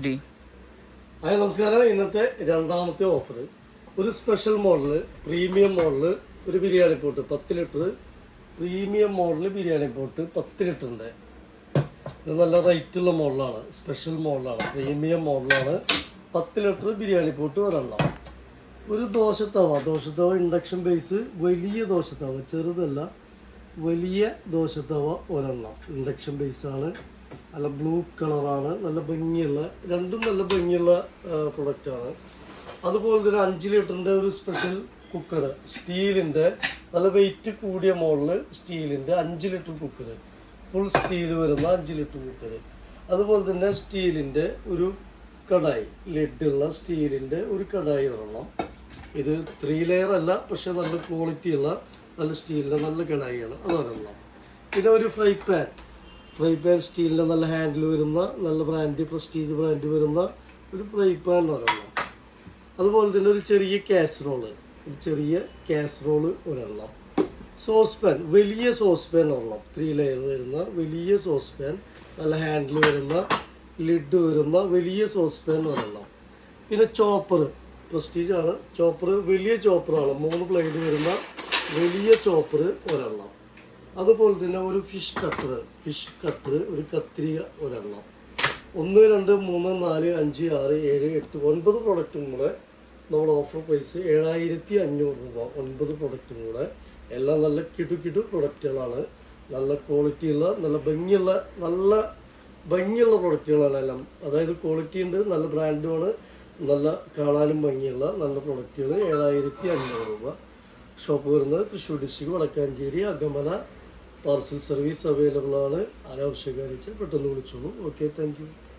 Hi നമസ്കാരം. ഇന്നത്തെ രണ്ടാമത്തെ ഓഫർ ഒരു സ്പെഷ്യൽ മോഡൽ പ്രീമിയം മോഡൽ ഒരു biryani pot 10 litre premium model biryani pot 10 ലിറ്ററിൻ്റെ ഇത് നല്ല റേറ്റുള്ള മോഡലാണ്, സ്പെഷ്യൽ മോഡലാണ്, പ്രീമിയം മോഡലാണ്. 10 ലിറ്റർ ബിരിയാണി പോട്ട് ഒരെണ്ണം. ഒരു ദോശത്തവ ഇൻഡക്ഷൻ ബേസ്, വലിയ ദോശത്തവ, ചെറുതല്ല, വലിയ ദോശത്തവ ഒരെണ്ണം, ഇൻഡക്ഷൻ ബേസാണ്. നല്ല ബ്ലൂ കളറാണ്, നല്ല ഭംഗിയുള്ള, രണ്ടും നല്ല ഭംഗിയുള്ള പ്രൊഡക്റ്റാണ്. അതുപോലെ തന്നെ 5 ലിറ്ററിൻ്റെ ഒരു സ്പെഷ്യൽ കുക്കർ, സ്റ്റീലിൻ്റെ നല്ല വെയിറ്റ് കൂടിയ മോഡല്, സ്റ്റീലിൻ്റെ 5 ലിറ്റർ കുക്കർ, ഫുൾ സ്റ്റീൽ വരുന്ന 5 ലിറ്റർ കുക്കർ. അതുപോലെ തന്നെ സ്റ്റീലിൻ്റെ ഒരു കടായി, ലെഡുള്ള സ്റ്റീലിൻ്റെ ഒരു കടായി ഒരെണ്ണം. ഇത് 3 ലെയർ അല്ല, പക്ഷെ നല്ല ക്വാളിറ്റിയുള്ള നല്ല സ്റ്റീലിൻ്റെ നല്ല കടായിയാണ്, അതൊരെണ്ണം. പിന്നെ ഒരു ഫ്രൈ പാൻ സ്റ്റീലിൻ്റെ നല്ല ഹാൻഡിൽ വരുന്ന, നല്ല ബ്രാൻഡ്, പ്രസ്റ്റീജ് ബ്രാൻഡ് വരുന്ന ഒരു ഫ്രൈ പാൻ ഒരെണ്ണം. അതുപോലെ തന്നെ ഒരു ചെറിയ കാസറോള് ഒരെണ്ണം. സോസ് പാൻ, വലിയ സോസ് പാൻ ഒരെണ്ണം, 3 ലെയർ വരുന്ന വലിയ സോസ് പാൻ, നല്ല ഹാൻഡിൽ വരുന്ന, ലിഡ് വരുന്ന വലിയ സോസ് പാൻ ഒരെണ്ണം. പിന്നെ ചോപ്പർ, പ്രസ്റ്റീജാണ് ചോപ്പർ, വലിയ ചോപ്പറാണ്, 3 ബ്ലേഡ് വരുന്ന വലിയ ചോപ്പർ ഒരെണ്ണം. അതുപോലെ തന്നെ ഒരു ഫിഷ് കട്ടർ ഒരു കത്രിക ഒരെണ്ണം. 1, 2, 3, 4, 5, 6, 7, 8, 9 പ്രൊഡക്റ്റും കൂടെ നമ്മൾ ഓഫർ പ്രൈസ് 7500 രൂപ. 9 പ്രൊഡക്റ്റും കൂടെ എല്ലാം നല്ല കിടു പ്രൊഡക്റ്റുകളാണ്, നല്ല ക്വാളിറ്റിയുള്ള, നല്ല ഭംഗിയുള്ള പ്രൊഡക്റ്റുകളാണ് എല്ലാം. അതായത് ക്വാളിറ്റി ഉണ്ട്, നല്ല ബ്രാൻഡുമാണ്, നല്ല കാണാനും ഭംഗിയുള്ള നല്ല പ്രൊഡക്റ്റുകൾ. 7500 രൂപ. ഷോപ്പ് വരുന്നത് Thrissur district Vadakkanchery Akamala. Parcel service available ആണ്. ആരാവശ്യക്കാരിച്ച് പെട്ടെന്ന് വിളിച്ചോളൂ. Okay, thank U.